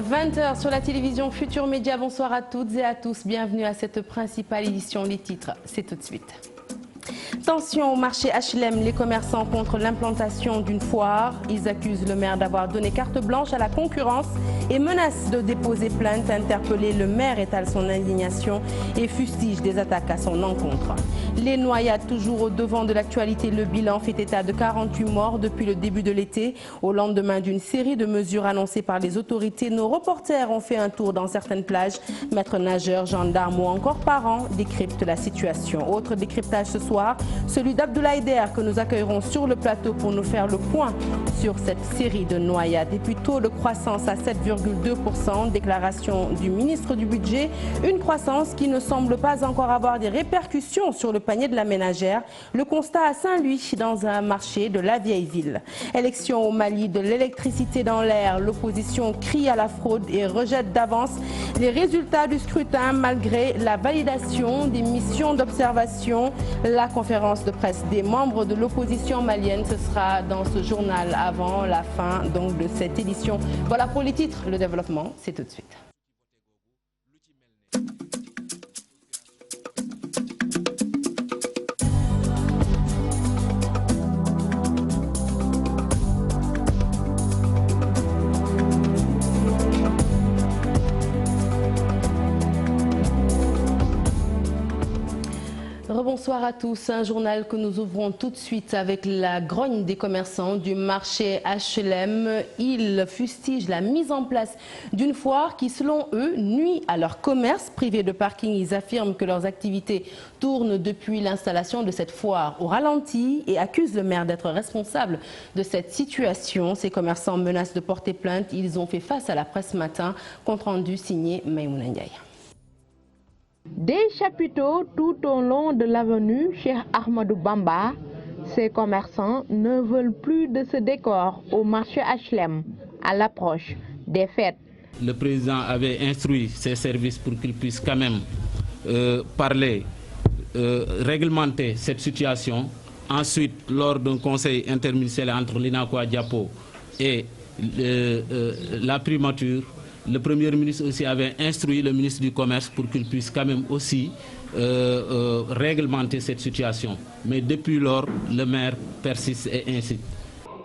20h sur la télévision Futur Média. Bonsoir à toutes et à tous. Bienvenue à cette principale édition. Les titres, c'est tout de suite. Tension au marché HLM, les commerçants contre l'implantation d'une foire. Ils accusent le maire d'avoir donné carte blanche à la concurrence et menacent de déposer plainte. Interpellé, le maire étale son indignation et fustige des attaques à son encontre. Les noyades toujours au devant de l'actualité. Le bilan fait état de 48 morts depuis le début de l'été. Au lendemain d'une série de mesures annoncées par les autorités, nos reporters ont fait un tour dans certaines plages. Maîtres nageurs, gendarmes ou encore parents décryptent la situation. Autre décryptage ce soir, celui d'Abdoulaye Der que nous accueillerons sur le plateau pour nous faire le point sur cette série de noyades. Et puis taux de croissance à 7,2%, déclaration du ministre du Budget, une croissance qui ne semble pas encore avoir des répercussions sur le panier de la ménagère. Le constat à Saint-Louis, dans un marché de la vieille ville. Élection au Mali, de l'électricité dans l'air, l'opposition crie à la fraude et rejette d'avance les résultats du scrutin malgré la validation des missions d'observation. La conférence de presse des membres de l'opposition malienne, ce sera dans ce journal avant la fin donc de cette édition. Voilà pour les titres. Le développement, c'est tout de suite. Bonsoir à tous. Un journal que nous ouvrons tout de suite avec la grogne des commerçants du marché HLM. Ils fustigent la mise en place d'une foire qui, selon eux, nuit à leur commerce. Privés de parking, ils affirment que leurs activités tournent depuis l'installation de cette foire au ralenti et accusent le maire d'être responsable de cette situation. Ces commerçants menacent de porter plainte. Ils ont fait face à la presse ce matin. Compte rendu signé Maïmouna Ndiaye. Des chapiteaux tout au long de l'avenue Cheikh Ahmadou Bamba, ces commerçants ne veulent plus de ce décor au marché HLM à l'approche des fêtes. Le président avait instruit ses services pour qu'ils puissent quand même réglementer cette situation. Ensuite, lors d'un conseil interministériel entre l'INACOA Diapo et la primature, le Premier ministre aussi avait instruit le ministre du Commerce pour qu'il puisse quand même aussi réglementer cette situation. Mais depuis lors, le maire persiste et incite.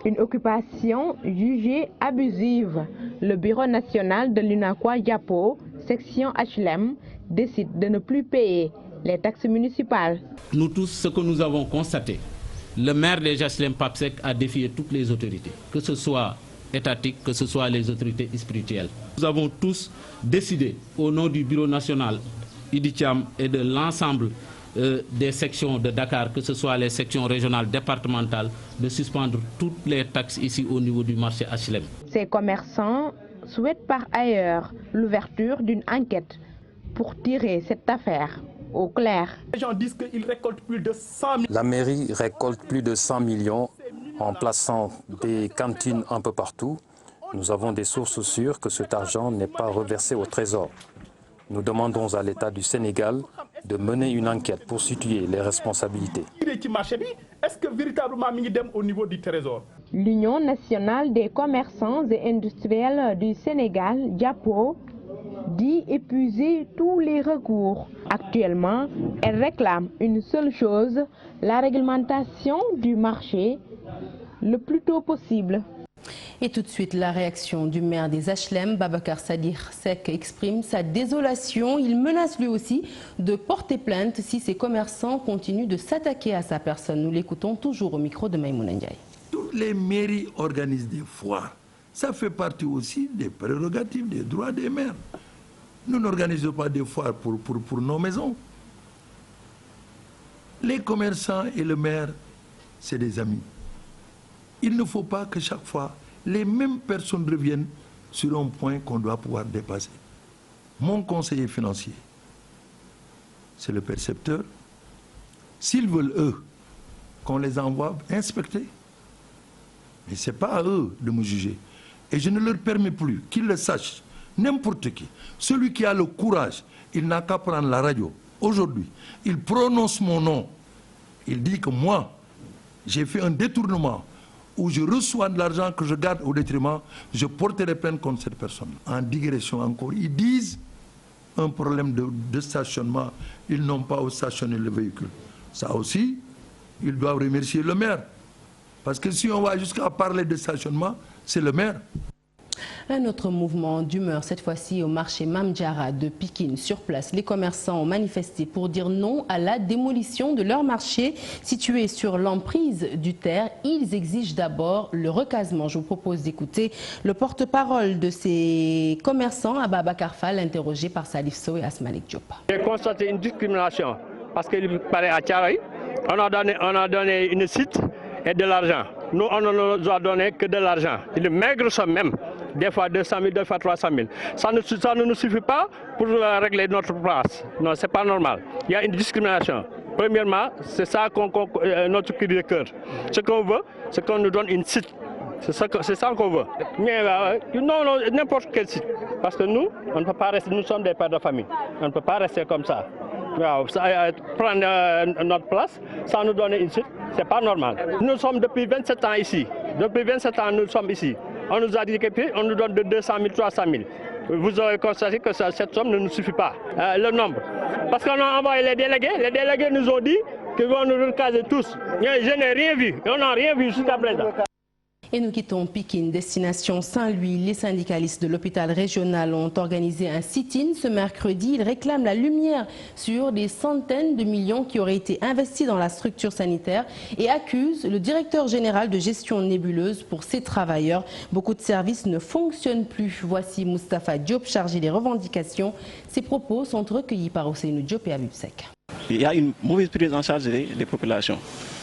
Une occupation jugée abusive. Le bureau national de l'UNACOA Diapo, section HLM, décide de ne plus payer les taxes municipales. Nous tous, ce que nous avons constaté, le maire des HLM Papsec a défié toutes les autorités, que ce soit étatiques, que ce soit les autorités spirituelles. Nous avons tous décidé, au nom du bureau national Iditiam et de l'ensemble des sections de Dakar, que ce soit les sections régionales, départementales, de suspendre toutes les taxes ici au niveau du marché HLM. Ces commerçants souhaitent par ailleurs l'ouverture d'une enquête pour tirer cette affaire au clair. Les gens disent qu'ils récoltent plus de 100 millions. La mairie récolte plus de 100 millions en plaçant des cantines un peu partout. Nous avons des sources sûres que cet argent n'est pas reversé au trésor. Nous demandons à l'État du Sénégal de mener une enquête pour situer les responsabilités. Est-ce que véritablement au niveau du trésor? L'Union nationale des commerçants et industriels du Sénégal, Diapo, dit épuiser tous les recours. Actuellement, elle réclame une seule chose, la réglementation du marché le plus tôt possible. Et tout de suite, la réaction du maire des HLM, Babacar Sadir Seck, exprime sa désolation. Il menace lui aussi de porter plainte si ses commerçants continuent de s'attaquer à sa personne. Nous l'écoutons toujours au micro de Maïmouna Ndiaye. Toutes les mairies organisent des foires. Ça fait partie aussi des prérogatives, des droits des maires. Nous n'organisons pas des foires pour nos maisons. Les commerçants et le maire, c'est des amis. Il ne faut pas que chaque fois, les mêmes personnes reviennent sur un point qu'on doit pouvoir dépasser. Mon conseiller financier, c'est le percepteur. S'ils veulent, eux, qu'on les envoie inspecter, mais ce n'est pas à eux de me juger. Et je ne leur permets plus qu'ils le sachent, n'importe qui. Celui qui a le courage, il n'a qu'à prendre la radio. Aujourd'hui, il prononce mon nom. Il dit que moi, j'ai fait un détournement où je reçois de l'argent que je garde au détriment, je porterai plainte contre cette personne. En digression encore, ils disent un problème de stationnement, ils n'ont pas où stationner le véhicule. Ça aussi, ils doivent remercier le maire. Parce que si on va jusqu'à parler de stationnement, c'est le maire. Un autre mouvement d'humeur, cette fois-ci au marché Mamdiara de Pikine. Sur place, les commerçants ont manifesté pour dire non à la démolition de leur marché situé sur l'emprise du terre. Ils exigent d'abord le recasement. Je vous propose d'écouter le porte-parole de ces commerçants, Ababacar Fall, interrogé par Salif Sow et Asmalik Diop. J'ai constaté une discrimination parce qu'il paraît à Thiaroye, on a donné une site et de l'argent. Nous, on ne nous a donné que de l'argent. Une maigre somme même. Des fois 200 000, des fois 300 000. Ça ne nous suffit pas pour régler notre place. Non, c'est pas normal. Il y a une discrimination. Premièrement, c'est ça notre cri de cœur. Ce qu'on veut, c'est qu'on nous donne une site. C'est ça qu'on veut. Mais non, n'importe quel site. Parce que nous, on ne peut pas rester, nous sommes des pères de famille. On ne peut pas rester comme ça. Prendre notre place sans nous donner une site, c'est pas normal. Nous sommes depuis 27 ans ici. Depuis 27 ans, nous sommes ici. On nous a dit qu'on nous donne de 200 000, 300 000. Vous aurez constaté que cette somme ne nous suffit pas. Le nombre. Parce qu'on a envoyé les délégués nous ont dit qu'ils vont nous recaser tous. Je n'ai rien vu. On n'a rien vu jusqu'à présent. Et nous quittons Pikine, destination Saint-Louis. Les syndicalistes de l'hôpital régional ont organisé un sit-in ce mercredi. Ils réclament la lumière sur des centaines de millions qui auraient été investis dans la structure sanitaire et accusent le directeur général de gestion nébuleuse pour ces travailleurs. Beaucoup de services ne fonctionnent plus. Voici Moustapha Diop, chargé des revendications. Ses propos sont recueillis par Ousseynou Diop et Habib Sek. Il y a une mauvaise prise en charge des populations.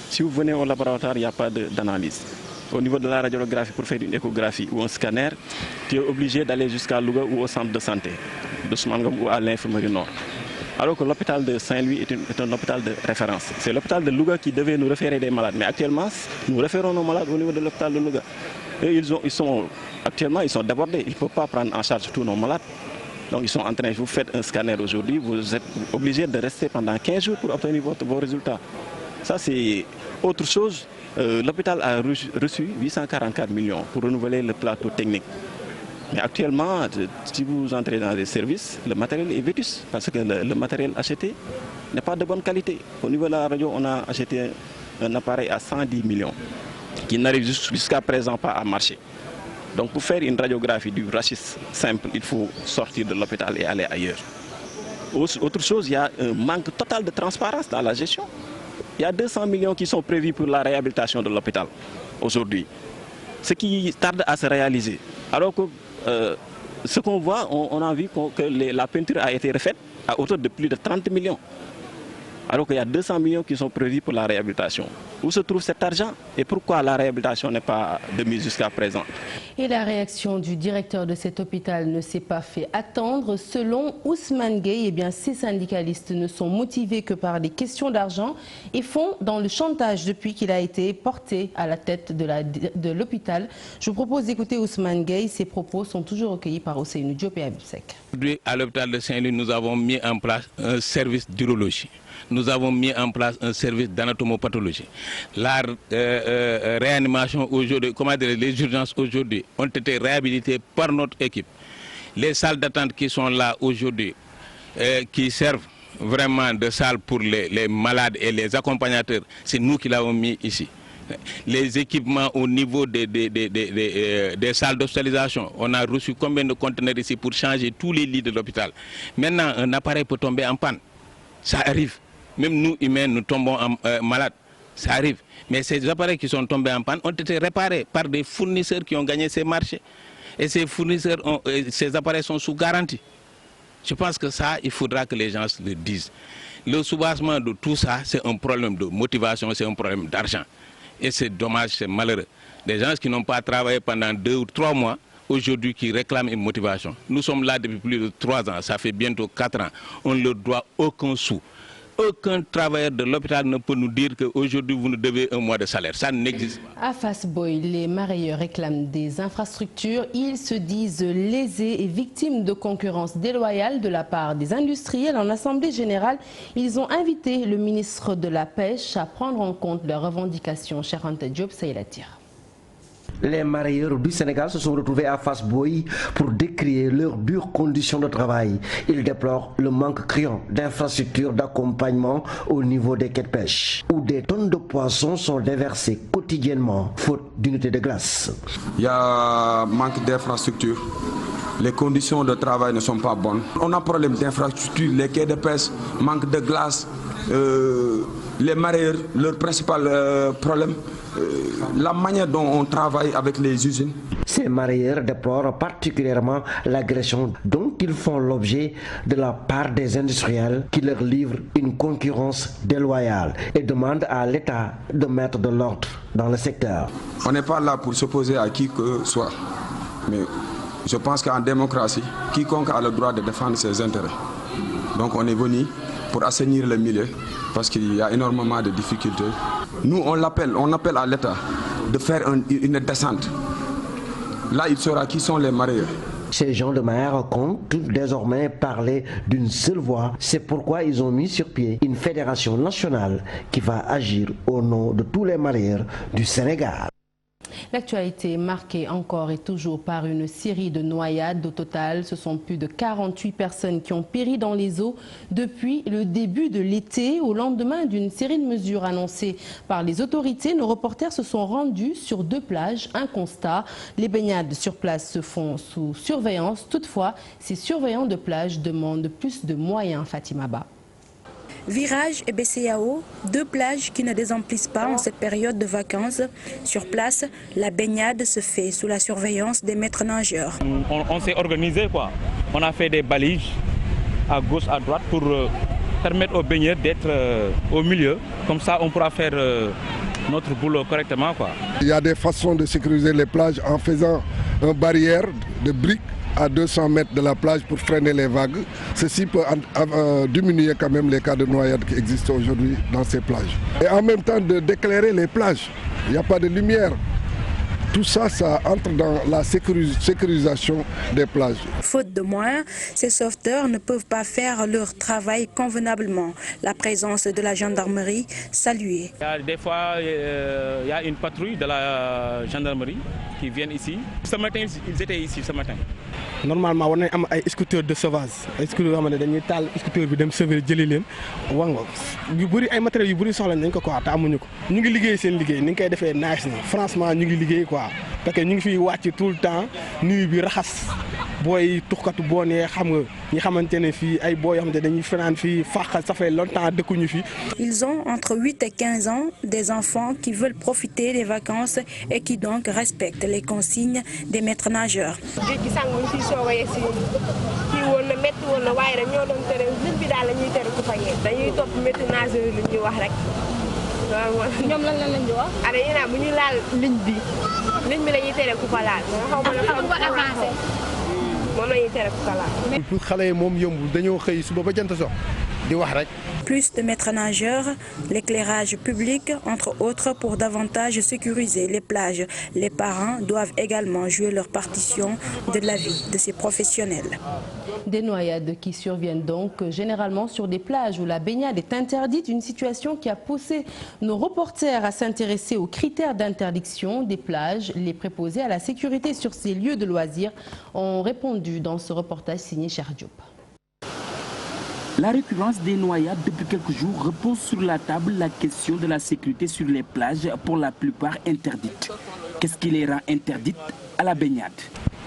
Si vous venez au laboratoire, il n'y a pas d'analyse. Au niveau de la radiographie, pour faire une échographie ou un scanner, tu es obligé d'aller jusqu'à Louga ou au centre de santé, de Soumangom ou à l'infirmerie Nord. Alors que l'hôpital de Saint-Louis est un hôpital de référence. C'est l'hôpital de Louga qui devait nous référer des malades. Mais actuellement, nous référons nos malades au niveau de l'hôpital de Louga. Et actuellement, ils sont débordés. Ils ne peuvent pas prendre en charge tous nos malades. Donc ils sont en train, vous faites un scanner aujourd'hui, vous êtes obligé de rester pendant 15 jours pour obtenir vos résultats. Ça, c'est autre chose. L'hôpital a reçu 844 millions pour renouveler le plateau technique. Mais actuellement, si vous entrez dans les services, le matériel est vétus parce que le matériel acheté n'est pas de bonne qualité. Au niveau de la radio, on a acheté un appareil à 110 millions qui n'arrive jusqu'à présent pas à marcher. Donc pour faire une radiographie du rachis simple, il faut sortir de l'hôpital et aller ailleurs. Autre chose, il y a un manque total de transparence dans la gestion. Il y a 200 millions qui sont prévus pour la réhabilitation de l'hôpital aujourd'hui, ce qui tarde à se réaliser. Alors que ce qu'on voit, on a vu que la peinture a été refaite à hauteur de plus de 30 millions. Alors qu'il y a 200 millions qui sont prévus pour la réhabilitation. Où se trouve cet argent et pourquoi la réhabilitation n'est pas de mise jusqu'à présent? Et la réaction du directeur de cet hôpital ne s'est pas fait attendre. Selon Ousmane Gueye, ces syndicalistes ne sont motivés que par des questions d'argent et font dans le chantage depuis qu'il a été porté à la tête de l'hôpital. Je vous propose d'écouter Ousmane Gueye. Ses propos sont toujours recueillis par Ousseynou Diop et Habib Sek. Aujourd'hui, à l'hôpital de Saint-Louis, nous avons mis en place un service d'urologie. Nous avons mis en place un service d'anatomopathologie. La réanimation aujourd'hui, les urgences aujourd'hui ont été réhabilitées par notre équipe. Les salles d'attente qui sont là aujourd'hui, qui servent vraiment de salles pour les malades et les accompagnateurs, c'est nous qui l'avons mis ici. Les équipements au niveau des salles d'hospitalisation, on a reçu combien de conteneurs ici pour changer tous les lits de l'hôpital. Maintenant, un appareil peut tomber en panne. Ça arrive. Même nous, humains, nous tombons malades. Ça arrive. Mais ces appareils qui sont tombés en panne ont été réparés par des fournisseurs qui ont gagné ces marchés. Et ces fournisseurs, ces appareils sont sous garantie. Je pense que ça, il faudra que les gens le disent. Le soubassement de tout ça, c'est un problème de motivation, c'est un problème d'argent. Et c'est dommage, c'est malheureux. Des gens qui n'ont pas travaillé pendant 2 ou 3 mois, aujourd'hui qui réclament une motivation. Nous sommes là depuis plus de 3 ans, ça fait bientôt 4 ans. On ne leur doit aucun sou. Aucun travailleur de l'hôpital ne peut nous dire qu'aujourd'hui vous nous devez 1 mois de salaire. Ça n'existe pas. À Fass-Boye, les marailleurs réclament des infrastructures. Ils se disent lésés et victimes de concurrence déloyale de la part des industriels. En Assemblée générale, ils ont invité le ministre de la Pêche à prendre en compte leurs revendications. Cher Anta Diop, ça y est la tire. Les mareyeurs du Sénégal se sont retrouvés à Fass Boye pour décrier leurs dures conditions de travail. Ils déplorent le manque criant d'infrastructures d'accompagnement au niveau des quais de pêche, où des tonnes de poissons sont déversées quotidiennement, faute d'unités de glace. Il y a manque d'infrastructures. Les conditions de travail ne sont pas bonnes. On a un problème d'infrastructure, les quais de pêche, manque de glace. Les mareyeurs, leur principal problème, la manière dont on travaille avec les usines. Ces mareyeurs déplorent particulièrement l'agression dont ils font l'objet de la part des industriels qui leur livrent une concurrence déloyale et demandent à l'État de mettre de l'ordre dans le secteur. On n'est pas là pour s'opposer à qui que ce soit, mais je pense qu'en démocratie, quiconque a le droit de défendre ses intérêts. Donc on est venu pour assainir le milieu parce qu'il y a énormément de difficultés. Nous, on appelle à l'État de faire une descente. Là, il saura qui sont les mareyeurs. Ces gens de mer comptent désormais parler d'une seule voix. C'est pourquoi ils ont mis sur pied une fédération nationale qui va agir au nom de tous les mareyeurs du Sénégal. L'actualité est marquée encore et toujours par une série de noyades. Au total, ce sont plus de 48 personnes qui ont péri dans les eaux depuis le début de l'été. Au lendemain d'une série de mesures annoncées par les autorités, nos reporters se sont rendus sur 2 plages. Un constat, les baignades sur place se font sous surveillance. Toutefois, ces surveillants de plage demandent plus de moyens, Fatima Ba. Virage et BCAO, 2 plages qui ne désemplissent pas en cette période de vacances. Sur place, la baignade se fait sous la surveillance des maîtres nageurs. On s'est organisé quoi. On a fait des balises à gauche, à droite pour permettre aux baigneurs d'être au milieu. Comme ça, on pourra faire notre boulot correctement quoi. Il y a des façons de sécuriser les plages en faisant une barrière de briques à 200 mètres de la plage pour freiner les vagues. Ceci peut diminuer quand même les cas de noyade qui existent aujourd'hui dans ces plages. Et en même temps d'éclairer les plages. Il n'y a pas de lumière. Tout ça, ça entre dans la sécurisation des plages. Faute de moyens, ces sauveteurs ne peuvent pas faire leur travail convenablement. La présence de la gendarmerie saluée. Des fois, il y a une patrouille de la gendarmerie qui vient ici. Ce matin, ils étaient ici ce matin. Normalement war nañ am ay scooters de sauvage ay scooters yoo xam ne dañuy taal scooter bi dem sauver jëli leen wax nga yu bëri ay matériels yu bëri soxla nañ ko quoi te amuñu ko ñu ngi liggéey seen liggéey ni ñu koy defee nice na franchement ñu ngi liggéey quoi parce que ñu ngi fiy wàcc tout le temps nuyu bi raxas booy tuxkatu boo nee xam nga ñi xamante ne fii ay booy yoo xamante dañuy fanaan fii fàqal ça fait longtemps dëkkuñu fi. Ils ont entre 8 et 15 ans, des enfants qui veulent profiter des vacances et qui donc respectent les consignes des maîtres nageurs. ñoom lan lañ di wax. ah dañuy naan bu ñu laal ligne bi la ñuy tere ku ko laal. xaw ma ne avancé. moom la ñuy tere ku ko laal. pour xale yi moom yombul dañoo xëy suba ba jant sox di wax rek. Plus de maîtres nageurs, l'éclairage public, entre autres, pour davantage sécuriser les plages. Les parents doivent également jouer leur partition de la vie de ces professionnels. Des noyades qui surviennent donc généralement sur des plages où la baignade est interdite, une situation qui a poussé nos reporters à s'intéresser aux critères d'interdiction des plages. Les préposés à la sécurité sur ces lieux de loisirs ont répondu dans ce reportage signé Cheikh Diop. La récurrence des noyades depuis quelques jours repose sur la table la question de la sécurité sur les plages, pour la plupart interdites. Qu'est-ce qui les rend interdites à la baignade?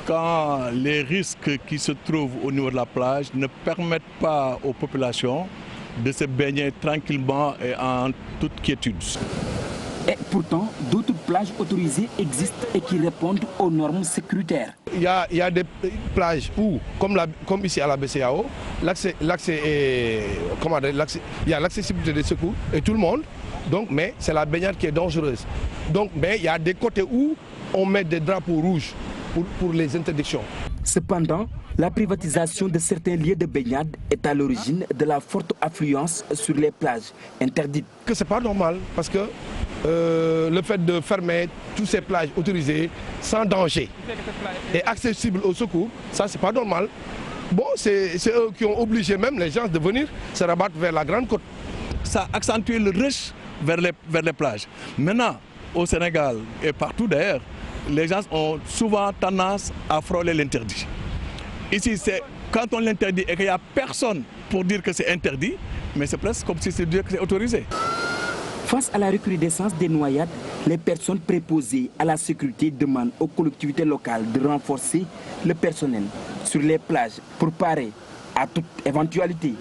Quand les risques qui se trouvent au niveau de la plage ne permettent pas aux populations de se baigner tranquillement et en toute quiétude. Et pourtant, d'autres plages autorisées existent et qui répondent aux normes sécuritaires. Il y a des plages où, comme ici à la BCAO, l'accès est, il y a l'accessibilité des secours et tout le monde, donc, mais c'est la baignade qui est dangereuse. Donc, mais il y a des côtés où on met des drapeaux rouges pour les interdictions. Cependant, la privatisation de certains lieux de baignade est à l'origine de la forte affluence sur les plages interdites. Que c'est pas normal parce que le fait de fermer toutes ces plages autorisées sans danger et accessibles au secours, ça c'est pas normal. Bon, c'est eux qui ont obligé même les gens de venir se rabattre vers la grande côte. Ça a accentué le rush vers les plages. Maintenant, au Sénégal et partout d'ailleurs, les gens ont souvent tendance à frôler l'interdit. Ici, c'est quand on l'interdit et qu'il n'y a personne pour dire que c'est interdit, mais c'est presque comme si c'est dire que c'est autorisé. Face à la recrudescence des noyades, les personnes préposées à la sécurité demandent aux collectivités locales de renforcer le personnel sur les plages pour parer à toute éventualité.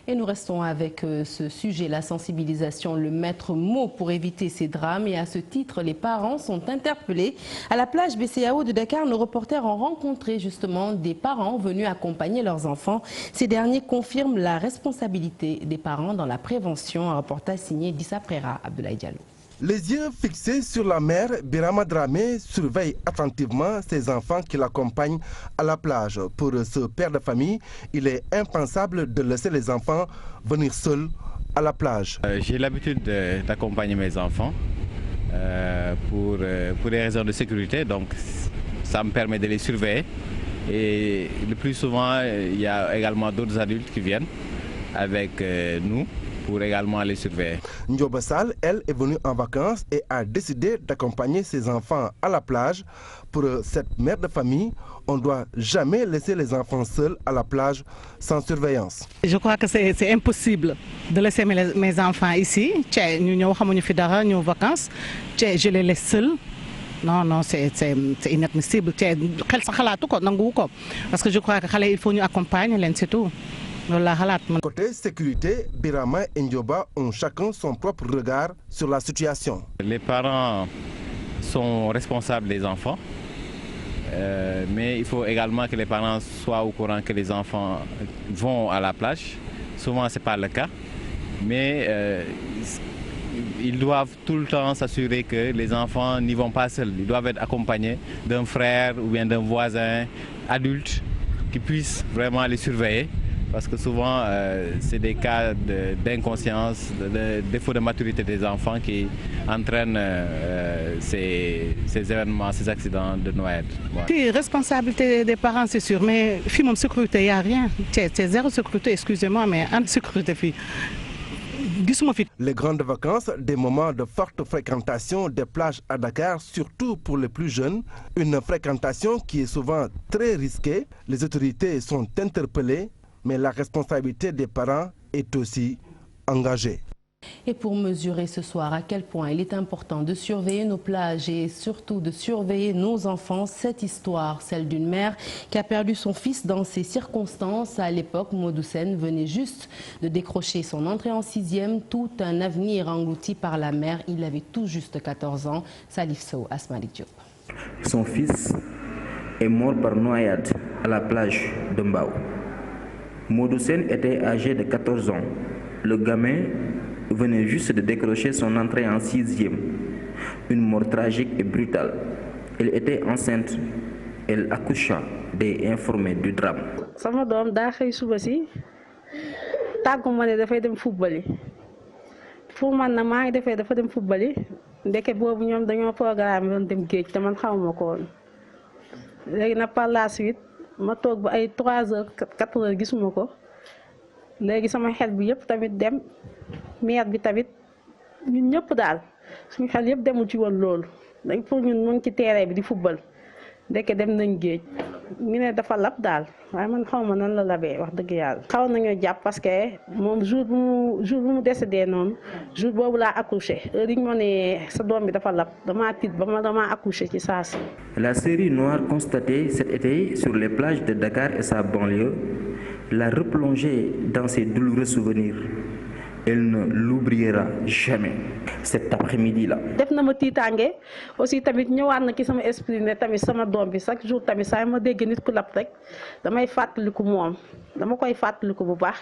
Et nous restons avec ce sujet, la sensibilisation, le maître mot pour éviter ces drames. Et à ce titre, les parents sont interpellés. À la plage BCAO de Dakar, nos reporters ont rencontré justement des parents venus accompagner leurs enfants. Ces derniers confirment la responsabilité des parents dans la prévention. Un reportage signé d'Issa Prera, Abdoulaye Diallo. Les yeux fixés sur la mer, Birama Dramé surveille attentivement ses enfants qui l'accompagnent à la plage. Pour ce père de famille, il est impensable de laisser les enfants venir seuls à la plage. J'ai l'habitude d'accompagner mes enfants pour des raisons de sécurité, donc ça me permet de les surveiller. Et le plus souvent, il y a également d'autres adultes qui viennent avec nous pour également les surveiller. Ndioba Sall, elle, est venue en vacances et a décidé d'accompagner ses enfants à la plage. Pour cette mère de famille, on ne doit jamais laisser les enfants seuls à la plage sans surveillance. Je crois que c'est impossible de laisser mes enfants ici. Nous sommes en vacances, je les laisse seuls. Non, c'est inadmissible. Parce que je crois qu'il faut nous accompagner, c'est tout. Côté sécurité, Birama et Ndioba ont chacun son propre regard sur la situation. Les parents sont responsables des enfants, mais il faut également que les parents soient au courant que les enfants vont à la plage. Souvent, ce n'est pas le cas, mais ils doivent tout le temps s'assurer que les enfants n'y vont pas seuls. Ils doivent être accompagnés d'un frère ou bien d'un voisin adulte qui puisse vraiment les surveiller. Parce que souvent, c'est des cas d'inconscience, de défaut de maturité des enfants qui entraînent ces événements, ces accidents de noyade. Oui, responsabilité des parents, c'est sûr, mais film sécurité, il n'y a rien. C'est zéro sécurité, excusez-moi, mais en sécurité. Les grandes vacances, des moments de forte fréquentation des plages à Dakar, surtout pour les plus jeunes, une fréquentation qui est souvent très risquée. Les autorités sont interpellées, mais la responsabilité des parents est aussi engagée. Et pour mesurer ce soir à quel point il est important de surveiller nos plages et surtout de surveiller nos enfants, cette histoire, celle d'une mère qui a perdu son fils dans ces circonstances. À l'époque, Modou Sène venait juste de décrocher son entrée en 6e, tout un avenir englouti par la mer. Il avait tout juste 14 ans. Salif Sow, Asmalik Diop. Son fils est mort par noyade à la plage de Mbao. Modou Sène était âgé de 14 ans. Le gamin venait juste de décrocher son entrée en 6e. Une mort tragique et brutale. Elle était enceinte. Elle accoucha des informés du drame. Sama doom daa xëy suba si tàggu ma ne dafay dem football yi pour man na maa ngi defee dafa dem football yi ndeke boobu ñoom dañoo programme doon dem géej te man xamuma ko woon léegi nag par la suite ma toog ba ay 3 heures 4 heures gisuma ko léegi sama xel bi yëpp tamit dem meer bi tamit ñun ñëpp daal suñu xel yëpp demul ci woon loolu dañ pour ñun mu ngi ci terrain bi di football ndeke dem nañ géej ñu ne dafa lab daal waaye man xaw ma nan la labee wax dëgg yàlla. xaw nañoo jàpp parce que moom jour bu mu décédé noonu jour boobu laa accouché heure yi ñu ma ne sa doom bi dafa lab damaa tiit ba ma damaa accouché ci saa si. La série noire constatée cet été sur les plages de Dakar et sa banlieue l'a replongée dans ses douloureux souvenirs. Elle ne l'oubliera jamais cet après-midi-là. def na ma tiitaange aussi tamit ñëwaat na ci sama esprit ne tamit sama doom bi chaque jour tamit saa ma dégg nit ku lab rek damay fàttaliku moom dama koy fàttaliku bu baax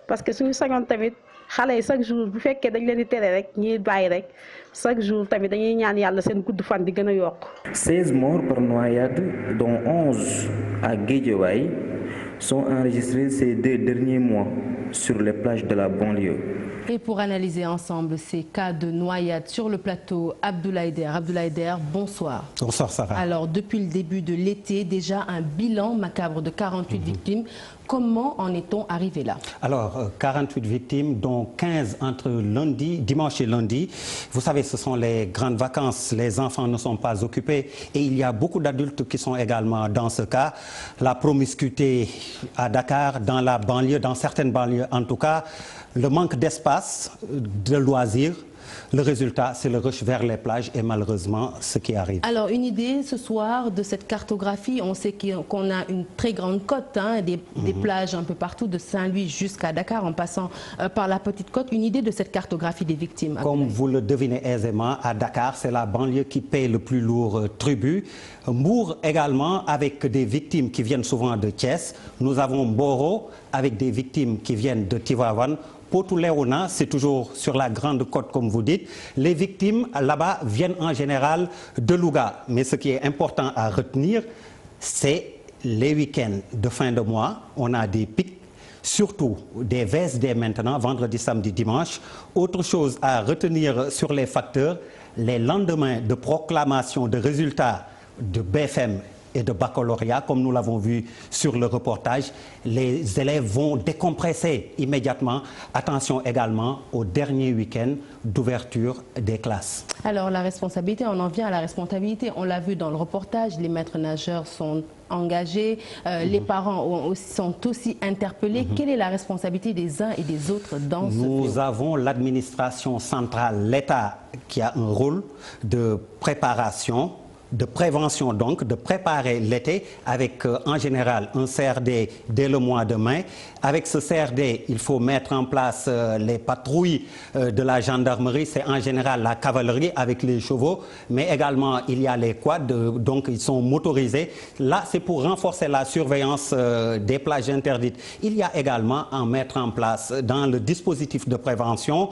parce que suñu sañoon tamit xale yi chaque jour bu fekkee dañ leen di tere rek ñuy bàyyi rek chaque jour tamit dañuy ñaan yàlla seen gudd fan di gën a yokk. 16 morts par noyade, dont 11 à Guédiawaye, sont enregistrés ces 2 derniers mois sur les plages de la banlieue. Et pour analyser ensemble ces cas de noyade sur le plateau, Abdoulaye Der. Abdoulaye Der, bonsoir. Bonsoir Sarah. Alors depuis le début de l'été, déjà un bilan macabre de 48 victimes. Comment en est-on arrivé là? Alors, 48 victimes, dont 15 entre dimanche et lundi. Vous savez, ce sont les grandes vacances. Les enfants ne sont pas occupés. Et il y a beaucoup d'adultes qui sont également dans ce cas. La promiscuité à Dakar, dans la banlieue, dans certaines banlieues en tout cas, le manque d'espace, de loisirs. Le résultat, c'est le rush vers les plages et malheureusement, ce qui arrive. Alors, une idée ce soir de cette cartographie. On sait qu'on a une très grande côte, des plages un peu partout, de Saint-Louis jusqu'à Dakar, en passant par la petite côte. Une idée de cette cartographie des victimes? Comme vous le devinez aisément, à Dakar, c'est la banlieue qui paie le plus lourd tribut. Mbour également, avec des victimes qui viennent souvent de Thiès. Nous avons Mboro, avec des victimes qui viennent de Tivaouane. Potou-Léona, c'est toujours sur la grande côte comme vous dites. Les victimes là-bas viennent en général de Louga. Mais ce qui est important à retenir, c'est les week-ends de fin de mois. On a des pics, surtout des VSD maintenant, vendredi, samedi, dimanche. Autre chose à retenir sur les facteurs, les lendemains de proclamation de résultats de BFM et de baccalauréat, comme nous l'avons vu sur le reportage, les élèves vont décompresser immédiatement. Attention également au dernier week-end d'ouverture des classes. Alors la responsabilité, on en vient à la responsabilité. On l'a vu dans le reportage, les maîtres nageurs sont engagés, les parents sont aussi interpellés. Quelle est la responsabilité des uns et des autres dans ce Nous avons l'administration centrale, l'État, qui a un rôle de préparation, de prévention donc, de préparer l'été avec en général un CRD dès le mois de mai. Avec ce CRD, il faut mettre en place les patrouilles de la gendarmerie, c'est en général la cavalerie avec les chevaux, mais également il y a les quads, donc ils sont motorisés. Là, c'est pour renforcer la surveillance des plages interdites. Il y a également à mettre en place dans le dispositif de prévention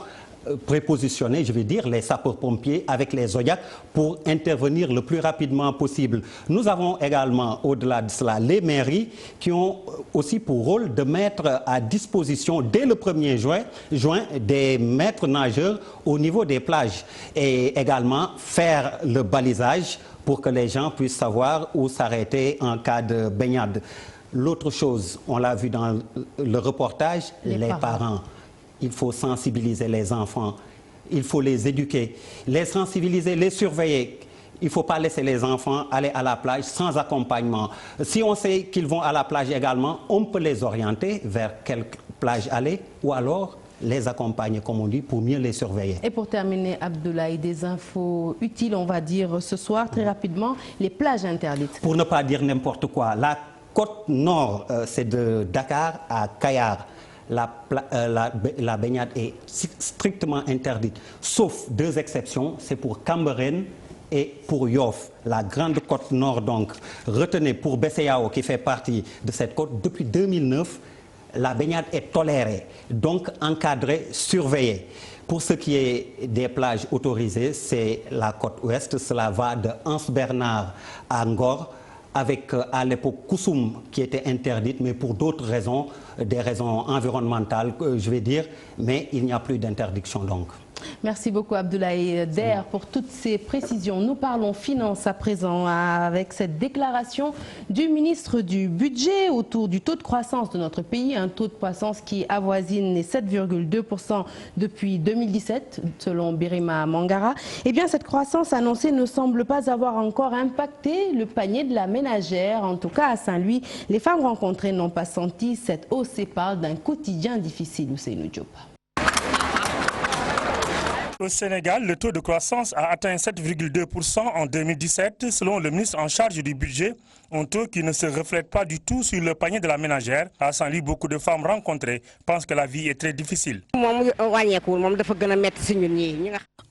prépositionnés, je vais dire, les sapeurs-pompiers avec les Zodiacs pour intervenir le plus rapidement possible. Nous avons également, au-delà de cela, les mairies qui ont aussi pour rôle de mettre à disposition dès le 1er juin des maîtres nageurs au niveau des plages et également faire le balisage pour que les gens puissent savoir où s'arrêter en cas de baignade. L'autre chose, on l'a vu dans le reportage, les parents. Il faut sensibiliser les enfants, il faut les éduquer, les sensibiliser, les surveiller. Il ne faut pas laisser les enfants aller à la plage sans accompagnement. Si on sait qu'ils vont à la plage également, on peut les orienter vers quelle plage aller ou alors les accompagner, comme on dit, pour mieux les surveiller. Et pour terminer, Abdoulaye, des infos utiles, on va dire, ce soir, très rapidement, les plages interdites. Pour ne pas dire n'importe quoi, la côte nord, c'est de Dakar à Kayar. La baignade est strictement interdite, sauf deux exceptions, c'est pour Cambérène et pour Yoff, la grande côte nord donc. Retenez, pour Besseyao qui fait partie de cette côte, depuis 2009, la baignade est tolérée, donc encadrée, surveillée. Pour ce qui est des plages autorisées, c'est la côte ouest, cela va de Anse-Bernard à Ngor, avec à l'époque Koussoum qui était interdite, mais pour d'autres raisons, des raisons environnementales, je vais dire, mais il n'y a plus d'interdiction donc. Merci beaucoup Abdoulaye Der pour toutes ces précisions. Nous parlons finances à présent avec cette déclaration du ministre du Budget autour du taux de croissance de notre pays, un taux de croissance qui avoisine les 7,2% depuis 2017 selon Birima Mangara. Eh bien cette croissance annoncée ne semble pas avoir encore impacté le panier de la ménagère. En tout cas à Saint-Louis, les femmes rencontrées n'ont pas senti cette hausse et parlent d'un quotidien difficile. Ousseynou Diop. Au Sénégal, le taux de croissance a atteint 7,2% en 2017, selon le ministre en charge du budget, un taux qui ne se reflète pas du tout sur le panier de la ménagère. À Saint-Louis, beaucoup de femmes rencontrées pensent que la vie est très difficile.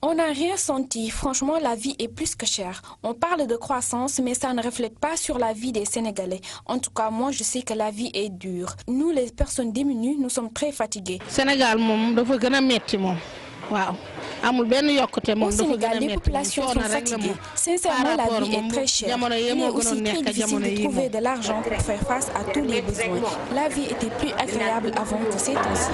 On n'a rien senti. Franchement, la vie est plus que chère. On parle de croissance, mais ça ne reflète pas sur la vie des Sénégalais. En tout cas, moi, je sais que la vie est dure. Nous, les personnes démunies, nous sommes très fatigués. Sénégal, wow. Au Sénégal, les populations sont fatiguées. Sincèrement, la vie est très chère. Il est aussi très difficile de trouver de l'argent pour faire face à tous les besoins. La vie était plus agréable avant que ces temps-ci.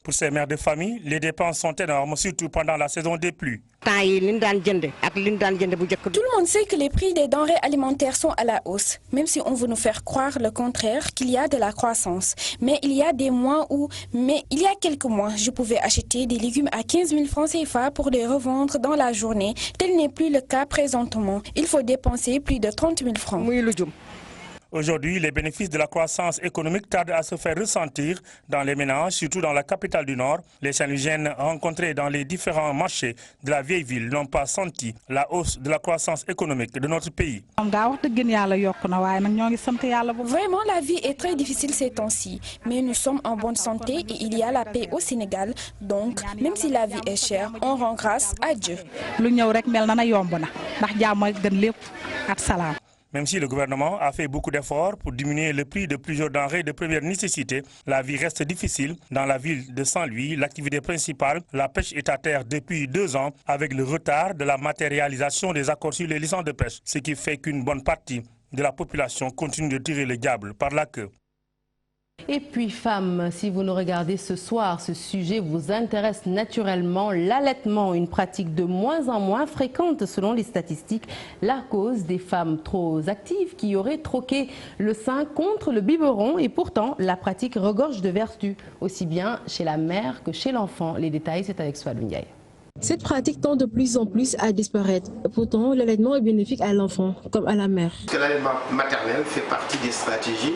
Pour ces mères de famille, les dépenses sont énormes, surtout pendant la saison des pluies. Tout le monde sait que les prix des denrées alimentaires sont à la hausse, même si on veut nous faire croire le contraire, qu'il y a de la croissance. Mais il y a quelques mois, je pouvais acheter des légumes à 15 000 francs CFA pour les revendre dans la journée. Tel n'est plus le cas présentement. Il faut dépenser plus de 30 000 francs. Aujourd'hui, les bénéfices de la croissance économique tardent à se faire ressentir dans les ménages, surtout dans la capitale du Nord. Les Saint-Louisiennes rencontrés dans les différents marchés de la vieille ville n'ont pas senti la hausse de la croissance économique de notre pays. Vraiment, la vie est très difficile ces temps-ci, mais nous sommes en bonne santé et il y a la paix au Sénégal. Donc, même si la vie est chère, on rend grâce à Dieu. Même si le gouvernement a fait beaucoup d'efforts pour diminuer le prix de plusieurs denrées de première nécessité, la vie reste difficile. Dans la ville de Saint-Louis, l'activité principale, la pêche, est à terre depuis 2 ans avec le retard de la matérialisation des accords sur les licences de pêche, ce qui fait qu'une bonne partie de la population continue de tirer le diable par la queue. Et puis femmes, si vous nous regardez ce soir, ce sujet vous intéresse naturellement. L'allaitement, une pratique de moins en moins fréquente selon les statistiques. La cause des femmes trop actives qui auraient troqué le sein contre le biberon. Et pourtant, la pratique regorge de vertus, aussi bien chez la mère que chez l'enfant. Les détails, c'est avec Swadou Ndiaye. Cette pratique tend de plus en plus à disparaître. Pourtant, l'allaitement est bénéfique à l'enfant comme à la mère. L'allaitement maternel fait partie des stratégies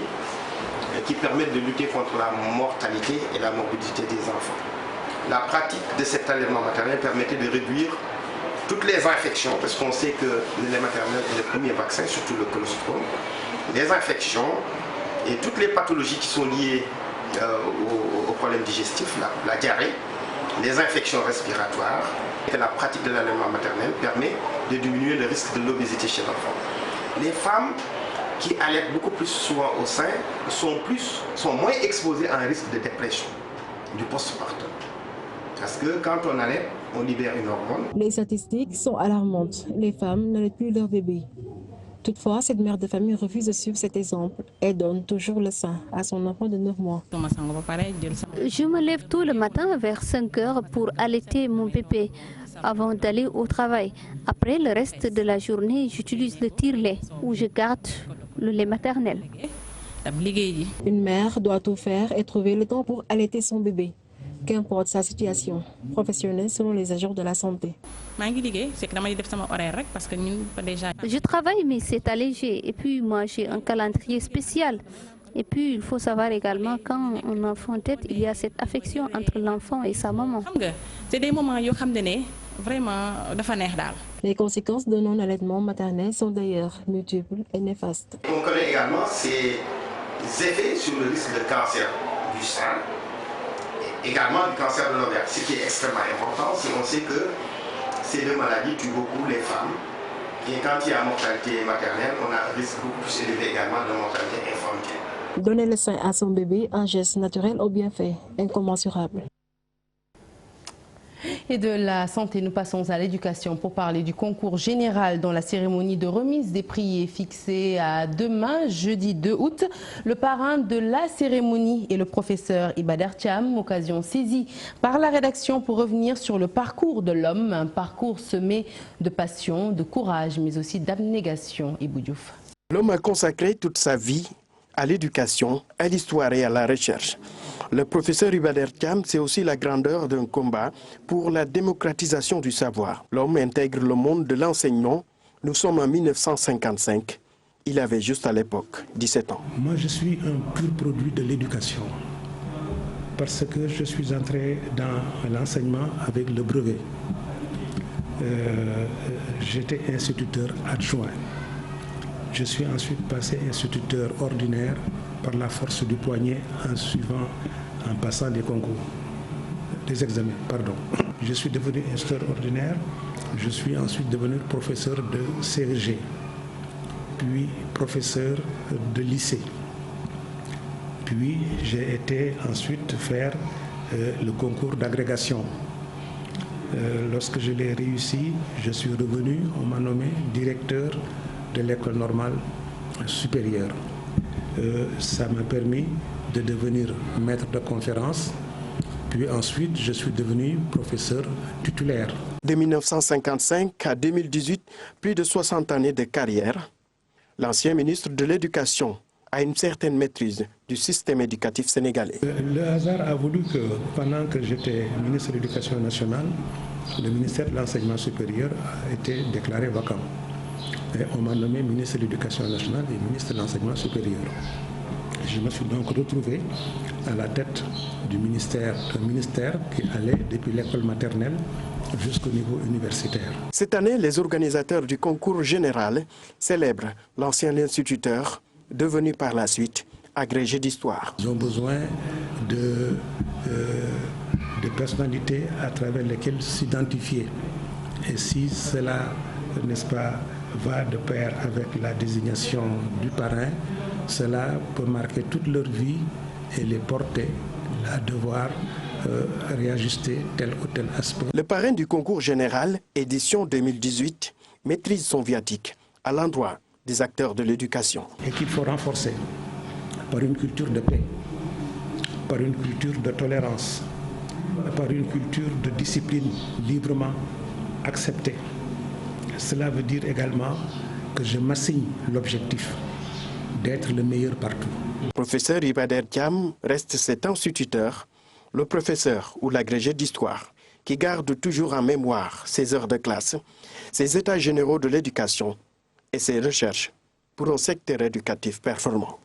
qui permettent de lutter contre la mortalité et la morbidité des enfants. La pratique de cet allaitement maternel permettait de réduire toutes les infections, parce qu'on sait que le lait maternel est le premier vaccin, surtout le colostrum, les infections et toutes les pathologies qui sont liées aux problèmes digestifs, la diarrhée, les infections respiratoires. Et la pratique de l'allaitement maternel permet de diminuer le risque de l'obésité chez l'enfant. Les femmes qui allaitent beaucoup plus souvent au sein sont moins exposées à un risque de dépression du postpartum. Parce que quand on allait, on libère une hormone. Les statistiques sont alarmantes. Les femmes n'allaitent plus leur bébé. Toutefois, cette mère de famille refuse de suivre cet exemple. Elle donne toujours le sein à son enfant de 9 mois. Je me lève tôt le matin vers 5 heures pour allaiter mon bébé avant d'aller au travail. Après le reste de la journée, j'utilise le tire-lait où je garde le lait maternel. Une mère doit tout faire et trouver le temps pour allaiter son bébé, qu'importe sa situation professionnelle selon les agents de la santé. Je travaille mais c'est allégé et puis moi j'ai un calendrier spécial. Et puis il faut savoir également quand un enfant tète, il y a cette affection entre l'enfant et sa maman. C'est des moments vraiment. Les conséquences de non-allaitement maternel sont d'ailleurs multiples et néfastes. On connaît également ces effets sur le risque de cancer du sein, et également du cancer de l'ovaire, ce qui est extrêmement important si on sait que ces 2 maladies tuent beaucoup les femmes. Et quand il y a mortalité maternelle, on a un risque beaucoup plus élevé également de mortalité infantile. Donner le sein à son bébé, un geste naturel au bienfait incommensurable. Et de la santé, nous passons à l'éducation pour parler du concours général dont la cérémonie de remise des prix est fixée à demain, jeudi 2 août. Le parrain de la cérémonie est le professeur Ibader Thiam, occasion saisie par la rédaction pour revenir sur le parcours de l'homme, un parcours semé de passion, de courage, mais aussi d'abnégation. Ibou Diouf. L'homme a consacré toute sa vie à l'éducation, à l'histoire et à la recherche. Le professeur Ibader Thiam, c'est aussi la grandeur d'un combat pour la démocratisation du savoir. L'homme intègre le monde de l'enseignement. Nous sommes en 1955. Il avait juste à l'époque 17 ans. Moi, je suis un pur produit de l'éducation parce que je suis entré dans l'enseignement avec le brevet. J'étais instituteur adjoint. Je suis ensuite passé instituteur ordinaire par la force du poignet en passant des concours, des examens, pardon. Je suis devenu instituteur ordinaire, je suis ensuite devenu professeur de CEG, puis professeur de lycée. Puis j'ai été ensuite faire le concours d'agrégation. Lorsque je l'ai réussi, je suis revenu, on m'a nommé directeur de l'école normale supérieure. Ça m'a permis de devenir maître de conférence, Puis ensuite, je suis devenu professeur titulaire. De 1955 à 2018, plus de 60 années de carrière, l'ancien ministre de l'Éducation a une certaine maîtrise du système éducatif sénégalais. Le hasard a voulu que pendant que j'étais ministre de l'Éducation nationale, le ministère de l'Enseignement supérieur a été déclaré vacant. Et on m'a nommé ministre de l'Éducation nationale et ministre de l'Enseignement supérieur. Je me suis donc retrouvé à la tête du ministère, un ministère qui allait depuis l'école maternelle jusqu'au niveau universitaire. Cette année, les organisateurs du concours général célèbrent l'ancien instituteur, devenu par la suite agrégé d'histoire. Ils ont besoin de personnalités à travers lesquelles s'identifier. Et si cela, n'est-ce pas, va de pair avec la désignation du parrain, cela peut marquer toute leur vie et les porter à devoir réajuster tel ou tel aspect. Le parrain du concours général, édition 2018, maîtrise son viatique à l'endroit des acteurs de l'éducation. Et qu'il faut renforcer par une culture de paix, par une culture de tolérance, par une culture de discipline librement acceptée. Cela veut dire également que je m'assigne l'objectif d'être le meilleur partout. Professeur Ibader Thiam reste cet instituteur, le professeur ou l'agrégé d'histoire, qui garde toujours en mémoire ses heures de classe, ses états généraux de l'éducation et ses recherches pour un secteur éducatif performant.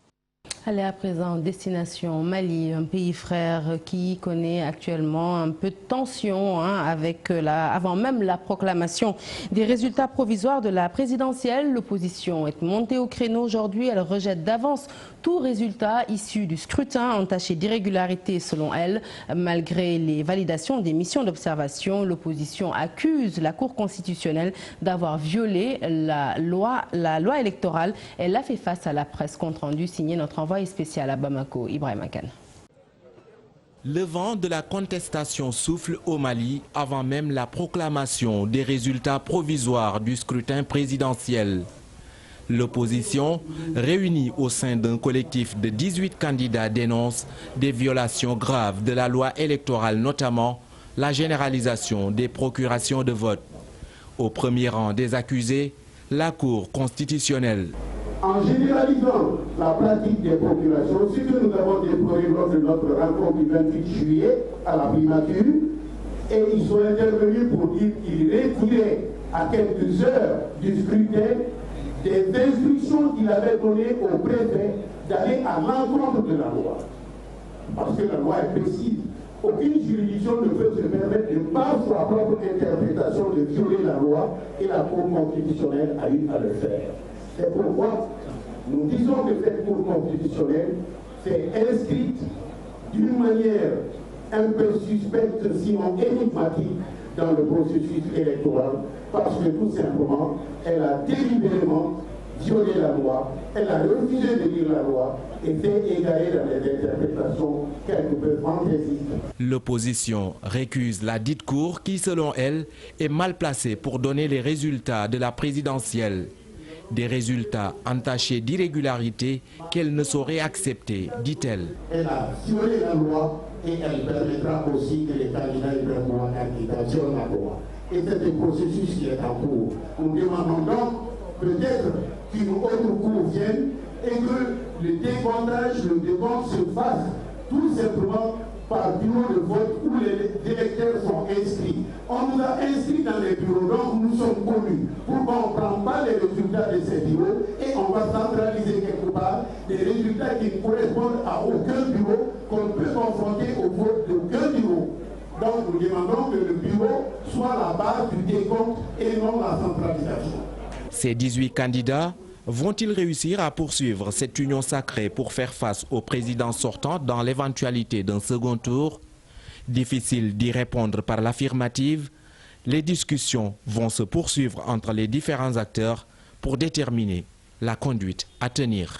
Allez à présent, destination Mali, un pays frère qui connaît actuellement un peu de tension avec avant même la proclamation des résultats provisoires de la présidentielle. L'opposition est montée au créneau aujourd'hui. Elle rejette d'avance tout résultat issu du scrutin entaché d'irrégularité selon elle. Malgré les validations des missions d'observation, l'opposition accuse la Cour constitutionnelle d'avoir violé la loi électorale. Elle a fait face à la presse. Compte rendu signé notre envoyé spécial à Bamako, Ibrahim Akan. Le vent de la contestation souffle au Mali avant même la proclamation des résultats provisoires du scrutin présidentiel. L'opposition, réunie au sein d'un collectif de 18 candidats, dénonce des violations graves de la loi électorale, notamment la généralisation des procurations de vote. Au premier rang des accusés, la Cour constitutionnelle. En généralisant la pratique des procurations, ce que nous avons déploré lors de notre rencontre du 28 juillet à la primature, et ils sont intervenus pour dire qu'ils retiraient à quelques heures du scrutin des instructions qu'il avait données au préfet d'aller à l'encontre de la loi. Parce que la loi est précise. Aucune juridiction ne peut se permettre de, par sa propre interprétation, de violer la loi, et la Cour constitutionnelle a eu à le faire. C'est pourquoi nous disons que cette Cour constitutionnelle s'est inscrite d'une manière un peu suspecte, sinon énigmatique, dans le processus électoral, parce que tout simplement, elle a délibérément violé la loi, elle a refusé de lire la loi et s'est égarée dans les interprétations quelque peu fantaisistes. L'opposition récuse la dite Cour qui, selon elle, est mal placée pour donner les résultats de la présidentielle. Des résultats entachés d'irrégularité qu'elle ne saurait accepter, dit-elle. Elle a violé la loi et elle permettra aussi que les candidats identifient la loi. Et c'est un processus qui est en cours. Nous demandons donc peut-être qu'une autre cour vienne et que le décomptage, le décompte se fasse tout simplement par bureau de vote où les électeurs sont inscrits. On nous a inscrits dans les bureaux, donc nous sommes connus. Pourquoi on ne prend pas les résultats de ces bureaux et on va centraliser quelque part des résultats qui ne correspondent à aucun bureau, qu'on peut confronter au vote d'aucun bureau. Donc nous demandons que le bureau soit la base du décompte et non la centralisation. Ces 18 candidats vont-ils réussir à poursuivre cette union sacrée pour faire face au président sortant dans l'éventualité d'un second tour? Difficile d'y répondre par l'affirmative. Les discussions vont se poursuivre entre les différents acteurs pour déterminer la conduite à tenir.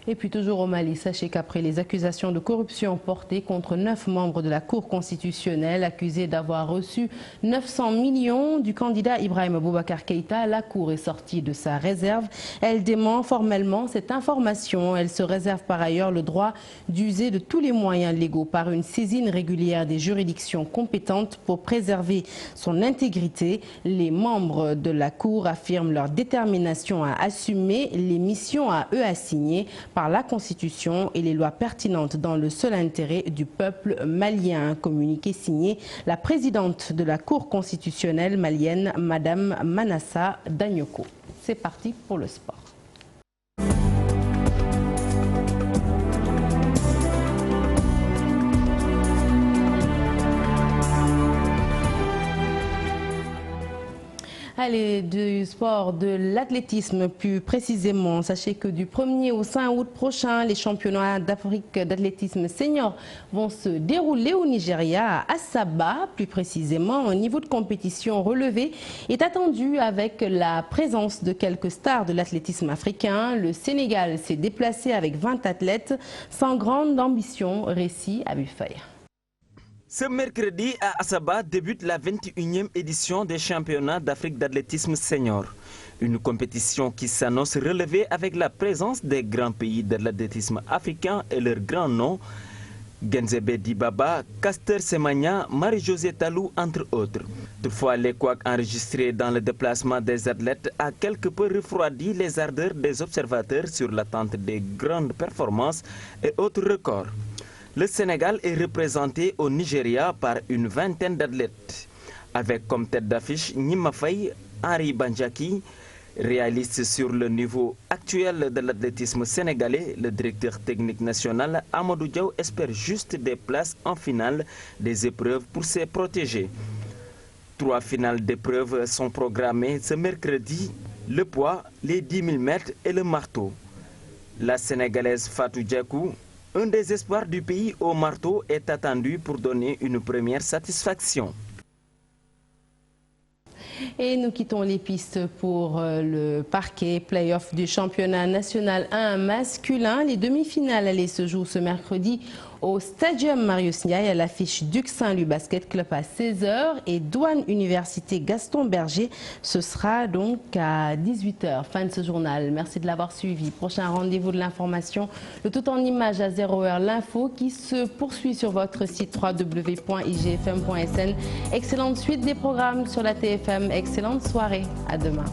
Et puis toujours au Mali, sachez qu'après les accusations de corruption portées contre 9 membres de la Cour constitutionnelle accusés d'avoir reçu 900 millions du candidat Ibrahima Boubacar Keïta, la Cour est sortie de sa réserve. Elle dément formellement cette information. Elle se réserve par ailleurs le droit d'user de tous les moyens légaux par une saisine régulière des juridictions compétentes pour préserver son intégrité. Les membres de la Cour affirment leur détermination à assumer les missions à eux assignées par la Constitution et les lois pertinentes dans le seul intérêt du peuple malien. Un communiqué signé la présidente de la Cour constitutionnelle malienne, Madame Manassa Danyoko. C'est parti pour le sport. Allez, du sport, de l'athlétisme plus précisément. Sachez que du 1er au 5 août prochain, les championnats d'Afrique d'athlétisme senior vont se dérouler au Nigeria, à Asaba plus précisément. Un niveau de compétition relevé est attendu avec la présence de quelques stars de l'athlétisme africain. Le Sénégal s'est déplacé avec 20 athlètes sans grande ambition. Récit à Bufaï. Ce mercredi à Asaba débute la 21e édition des championnats d'Afrique d'athlétisme senior. Une compétition qui s'annonce relevée avec la présence des grands pays de l'athlétisme africain et leurs grands noms, Genzebe Dibaba, Caster Semenya, Marie-Josée Talou, entre autres. Toutefois, les couacs enregistrés dans le déplacement des athlètes a quelque peu refroidi les ardeurs des observateurs sur l'attente des grandes performances et autres records. Le Sénégal est représenté au Nigeria par une vingtaine d'athlètes, avec comme tête d'affiche Nima Faye, Henri Banjaki. Réaliste sur le niveau actuel de l'athlétisme sénégalais, le directeur technique national Amadou Diaw espère juste des places en finale des épreuves pour ses protégés. 3 finales d'épreuves sont programmées ce mercredi, le poids, les 10 000 mètres et le marteau. La Sénégalaise Fatou Diakou, un des espoirs du pays au marteau, est attendu pour donner une première satisfaction. Et nous quittons les pistes pour le parquet play-off du championnat national 1 masculin. Les demi-finales allaient se jouer ce mercredi au Stadium Marius Ndiaye à l'affiche Duc Saint-Louis Basket Club à 16h et Douane Université Gaston Berger. Ce sera donc à 18h. Fin de ce journal. Merci de l'avoir suivi. Prochain rendez-vous de l'information, le tout en images à 0h, l'info qui se poursuit sur votre site www.igfm.sn. Excellente suite des programmes sur la TFM. Excellente soirée. À demain.